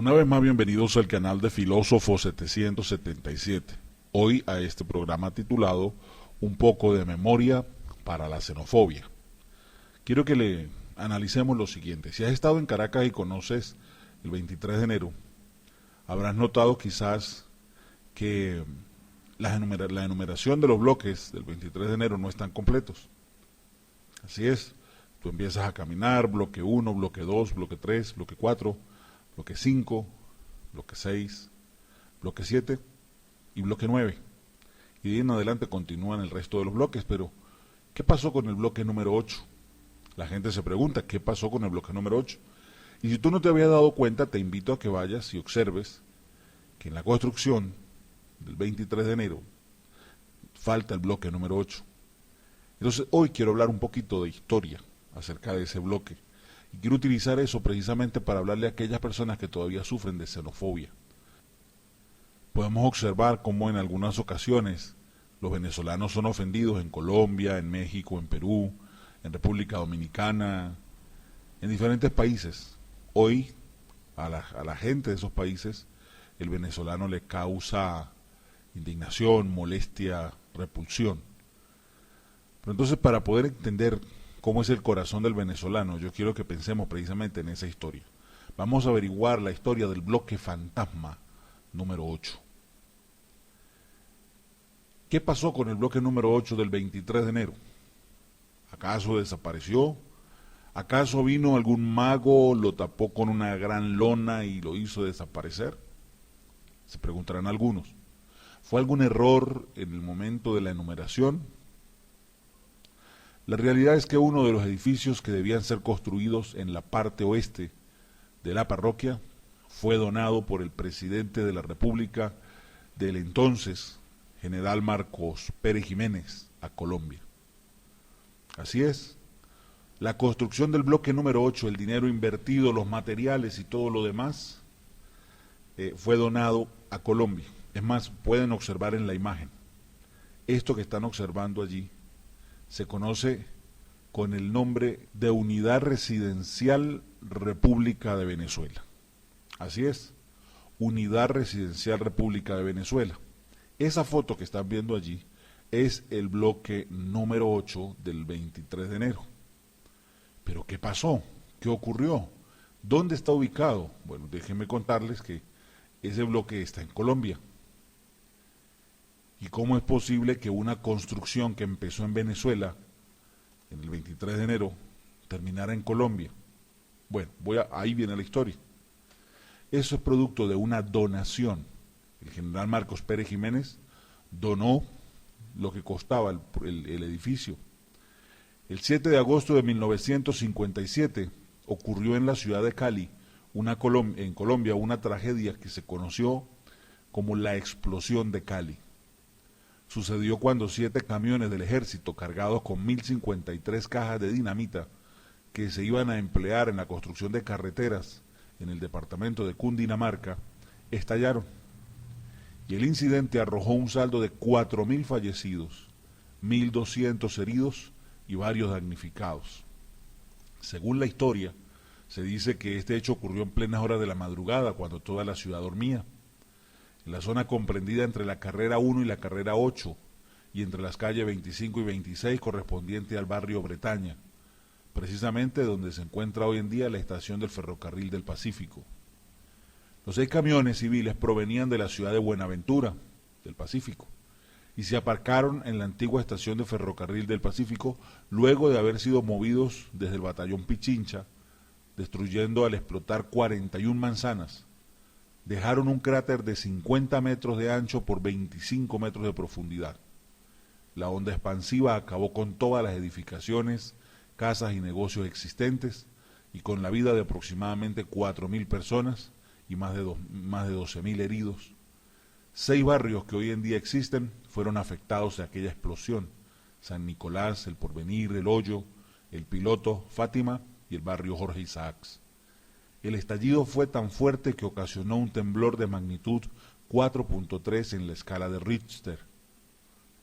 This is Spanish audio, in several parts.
Una vez más, bienvenidos al canal de Filósofo 777. Hoy a este programa titulado Un poco de memoria para la xenofobia. Quiero que le analicemos lo siguiente. Si has estado en Caracas y conoces el 23 de enero, habrás notado quizás que la enumeración de los bloques del 23 de enero no están completos. Así es, tú empiezas a caminar, bloque 1, bloque 2, bloque 3, bloque 4, bloque 5, bloque 6, bloque 7 y bloque 9. Y de ahí en adelante continúan el resto de los bloques, pero ¿qué pasó con el bloque número 8? La gente se pregunta, ¿qué pasó con el bloque número 8? Y si tú no te habías dado cuenta, te invito a que vayas y observes que en la construcción del 23 de enero falta el bloque número 8. Entonces hoy quiero hablar un poquito de historia acerca de ese bloque. Y quiero utilizar eso precisamente para hablarle a aquellas personas que todavía sufren de xenofobia. Podemos observar cómo en algunas ocasiones los venezolanos son ofendidos en Colombia, en México, en Perú, en República Dominicana, en diferentes países. Hoy a la gente de esos países el venezolano le causa indignación, molestia, repulsión. Pero entonces, para poder entender cómo es el corazón del venezolano, yo quiero que pensemos precisamente en esa historia. Vamos a averiguar la historia del bloque fantasma número 8. ¿Qué pasó con el bloque número 8 del 23 de enero? ¿Acaso desapareció? ¿Acaso vino algún mago, lo tapó con una gran lona y lo hizo desaparecer? Se preguntarán algunos. ¿Fue algún error en el momento de la enumeración? La realidad es que uno de los edificios que debían ser construidos en la parte oeste de la parroquia fue donado por el presidente de la República del entonces, general Marcos Pérez Jiménez, a Colombia. Así es, la construcción del bloque número 8, el dinero invertido, los materiales y todo lo demás, fue donado a Colombia. Es más, pueden observar en la imagen. Esto que están observando allí se conoce con el nombre de Unidad Residencial República de Venezuela. Así es, Unidad Residencial República de Venezuela. Esa foto que están viendo allí es el bloque número 8 del 23 de enero. ¿Pero qué pasó? ¿Qué ocurrió? ¿Dónde está ubicado? Bueno, déjenme contarles que ese bloque está en Colombia. ¿Y cómo es posible que una construcción que empezó en Venezuela en el 23 de enero terminara en Colombia? Bueno, ahí viene la historia. Eso es producto de una donación. El general Marcos Pérez Jiménez donó lo que costaba el edificio. El 7 de agosto de 1957 ocurrió en la ciudad de Cali, en Colombia, una tragedia que se conoció como la explosión de Cali. Sucedió cuando 7 camiones del ejército cargados con 1053 cajas de dinamita que se iban a emplear en la construcción de carreteras en el departamento de Cundinamarca estallaron. Y el incidente arrojó un saldo de 4000 fallecidos, 1200 heridos y varios damnificados. Según la historia, se dice que este hecho ocurrió en plenas horas de la madrugada, cuando toda la ciudad dormía. En la zona comprendida entre la carrera 1 y la carrera 8, y entre las calles 25 y 26 correspondiente al barrio Bretaña, precisamente donde se encuentra hoy en día la estación del ferrocarril del Pacífico. Los 6 camiones civiles provenían de la ciudad de Buenaventura, del Pacífico, y se aparcaron en la antigua estación de ferrocarril del Pacífico luego de haber sido movidos desde el batallón Pichincha, destruyendo al explotar 41 manzanas. Dejaron un cráter de 50 metros de ancho por 25 metros de profundidad. La onda expansiva acabó con todas las edificaciones, casas y negocios existentes y con la vida de aproximadamente 4000 personas y más de 12.000 heridos. 6 barrios que hoy en día existen fueron afectados de aquella explosión: San Nicolás, El Porvenir, El Hoyo, El Piloto, Fátima y el barrio Jorge Isaacs. El estallido fue tan fuerte que ocasionó un temblor de magnitud 4.3 en la escala de Richter.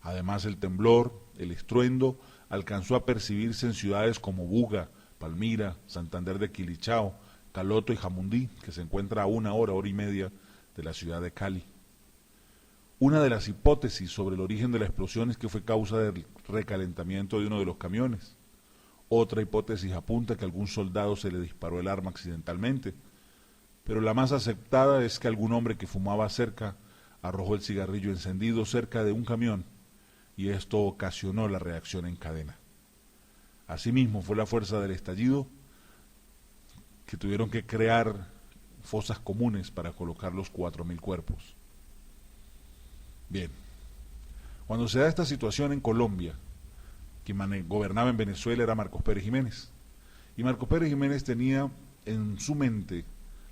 Además, el temblor, el estruendo, alcanzó a percibirse en ciudades como Buga, Palmira, Santander de Quilichao, Caloto y Jamundí, que se encuentra a una hora, hora y media de la ciudad de Cali. Una de las hipótesis sobre el origen de la explosión es que fue causa del recalentamiento de uno de los camiones. Otra hipótesis apunta que algún soldado se le disparó el arma accidentalmente, pero la más aceptada es que algún hombre que fumaba cerca arrojó el cigarrillo encendido cerca de un camión y esto ocasionó la reacción en cadena. Asimismo, fue la fuerza del estallido que tuvieron que crear fosas comunes para colocar los 4.000 cuerpos. Bien, cuando se da esta situación en Colombia, quien gobernaba en Venezuela era Marcos Pérez Jiménez. Y Marcos Pérez Jiménez tenía en su mente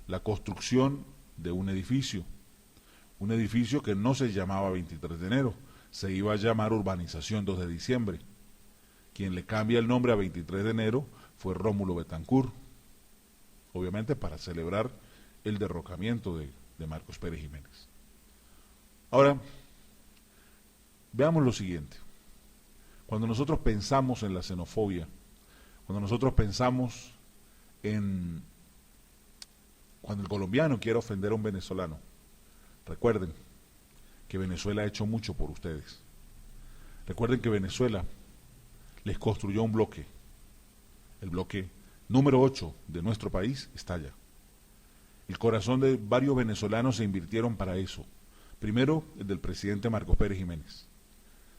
la construcción de un edificio que no se llamaba 23 de enero, se iba a llamar Urbanización 2 de diciembre. Quien le cambia el nombre a 23 de enero fue Rómulo Betancourt, obviamente para celebrar el derrocamiento de Marcos Pérez Jiménez. Ahora, veamos lo siguiente. Cuando nosotros pensamos en la xenofobia, cuando nosotros pensamos en cuando el colombiano quiere ofender a un venezolano, recuerden que Venezuela ha hecho mucho por ustedes. Recuerden que Venezuela les construyó un bloque. El bloque número 8 de nuestro país está allá. El corazón de varios venezolanos se invirtieron para eso. Primero, el del presidente Marcos Pérez Jiménez.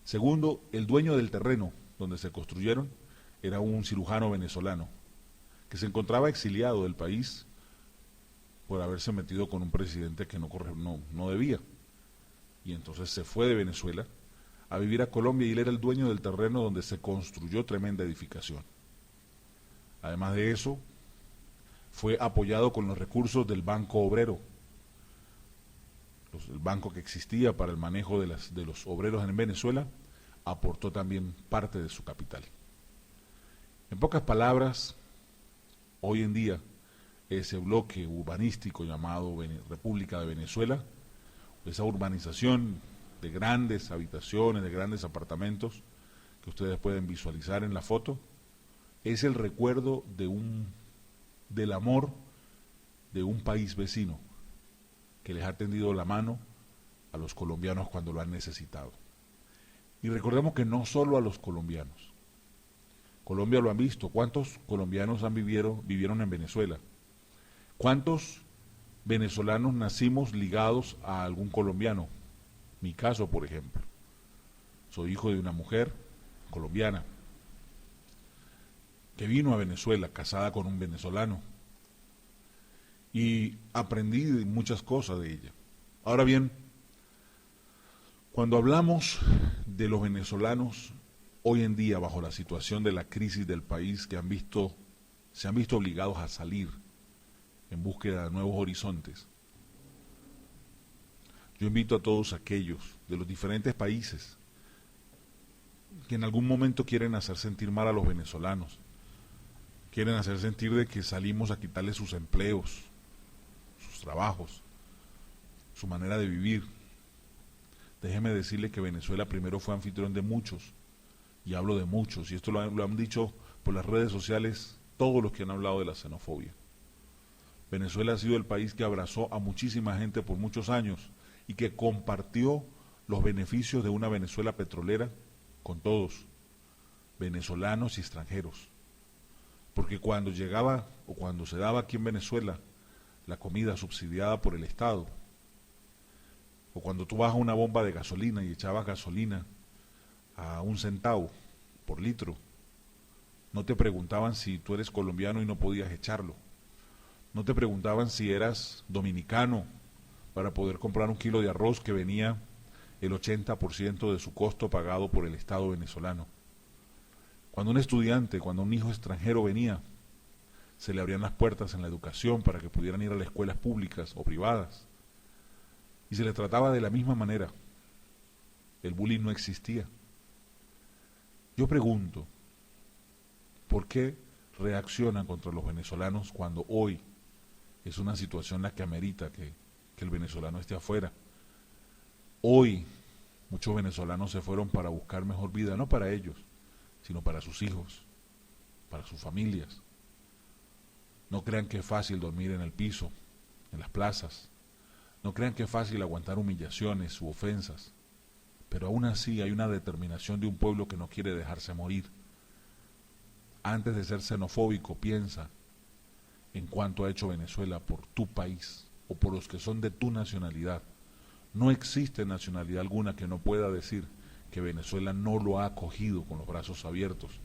Segundo, el dueño del terreno donde se construyeron era un cirujano venezolano que se encontraba exiliado del país por haberse metido con un presidente que no debía. Y entonces se fue de Venezuela a vivir a Colombia y él era el dueño del terreno donde se construyó tremenda edificación. Además de eso, fue apoyado con los recursos del Banco Obrero, el banco que existía para el manejo de los obreros en Venezuela, aportó también parte de su capital. En pocas palabras, hoy en día, ese bloque urbanístico llamado República de Venezuela, esa urbanización de grandes habitaciones, de grandes apartamentos, que ustedes pueden visualizar en la foto, es el recuerdo del amor de un país vecino que les ha tendido la mano a los colombianos cuando lo han necesitado. Y recordemos que no solo a los colombianos. Colombia lo han visto. ¿Cuántos colombianos vivieron en Venezuela? ¿Cuántos venezolanos nacimos ligados a algún colombiano? Mi caso, por ejemplo. Soy hijo de una mujer colombiana que vino a Venezuela, casada con un venezolano. Y aprendí muchas cosas de ella. Ahora bien, cuando hablamos de los venezolanos hoy en día bajo la situación de la crisis del país se han visto obligados a salir en búsqueda de nuevos horizontes, yo invito a todos aquellos de los diferentes países que en algún momento quieren hacer sentir mal a los venezolanos, quieren hacer sentir de que salimos a quitarles sus empleos, sus trabajos, su manera de vivir. Déjeme decirle que Venezuela primero fue anfitrión de muchos, y hablo de muchos, y esto lo han dicho por las redes sociales todos los que han hablado de la xenofobia. Venezuela ha sido el país que abrazó a muchísima gente por muchos años y que compartió los beneficios de una Venezuela petrolera con todos, venezolanos y extranjeros. Porque cuando llegaba o cuando se daba aquí en Venezuela la comida subsidiada por el Estado, o cuando tú vas a una bomba de gasolina y echabas gasolina a 1 centavo por litro, no te preguntaban si tú eres colombiano y no podías echarlo, no te preguntaban si eras dominicano para poder comprar 1 kilo de arroz que venía el 80% de su costo pagado por el Estado venezolano. Cuando un estudiante, cuando un hijo extranjero venía, se le abrían las puertas en la educación para que pudieran ir a las escuelas públicas o privadas. Y se le trataba de la misma manera. El bullying no existía. Yo pregunto, ¿por qué reaccionan contra los venezolanos cuando hoy es una situación la que amerita que el venezolano esté afuera? Hoy muchos venezolanos se fueron para buscar mejor vida, no para ellos, sino para sus hijos, para sus familias. No crean que es fácil dormir en el piso, en las plazas. No crean que es fácil aguantar humillaciones u ofensas. Pero aún así hay una determinación de un pueblo que no quiere dejarse morir. Antes de ser xenofóbico, piensa en cuánto ha hecho Venezuela por tu país o por los que son de tu nacionalidad. No existe nacionalidad alguna que no pueda decir que Venezuela no lo ha acogido con los brazos abiertos,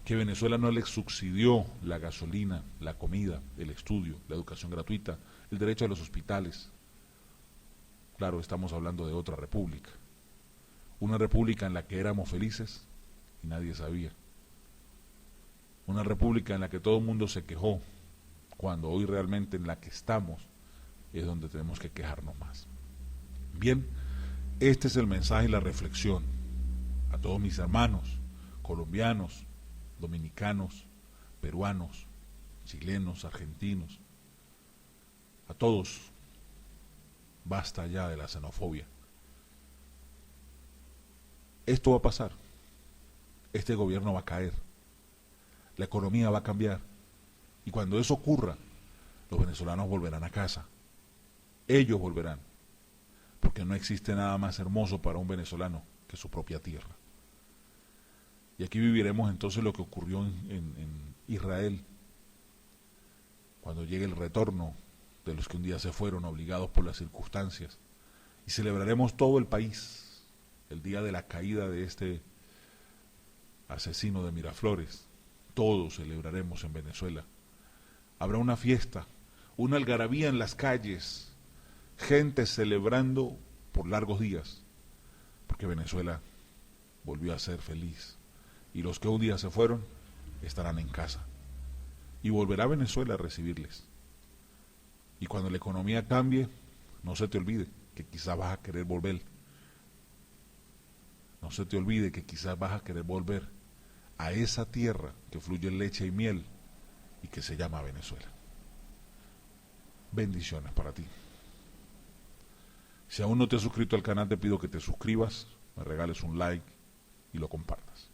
que Venezuela no le subsidió la gasolina, la comida, el estudio, la educación gratuita, el derecho a los hospitales. Claro, estamos hablando de otra república, una república en la que éramos felices y nadie sabía, una república en la que todo el mundo se quejó, cuando hoy realmente en la que estamos es donde tenemos que quejarnos más. Bien, este es el mensaje y la reflexión a todos mis hermanos colombianos, dominicanos, peruanos, chilenos, argentinos, a todos. Basta ya de la xenofobia. Esto va a pasar, este gobierno va a caer, la economía va a cambiar, y cuando eso ocurra, los venezolanos volverán a casa, ellos volverán, porque no existe nada más hermoso para un venezolano que su propia tierra. Y aquí viviremos entonces lo que ocurrió en Israel, cuando llegue el retorno de los que un día se fueron obligados por las circunstancias, y celebraremos todo el país el día de la caída de este asesino de Miraflores. Todos celebraremos en Venezuela. Habrá una fiesta, una algarabía en las calles, gente celebrando por largos días, porque Venezuela volvió a ser feliz, y los que un día se fueron estarán en casa, y volverá Venezuela a recibirles. Y cuando la economía cambie, no se te olvide que quizás vas a querer volver, no se te olvide que quizás vas a querer volver a esa tierra que fluye leche y miel y que se llama Venezuela. Bendiciones para ti. Si aún no te has suscrito al canal, te pido que te suscribas, me regales un like y lo compartas.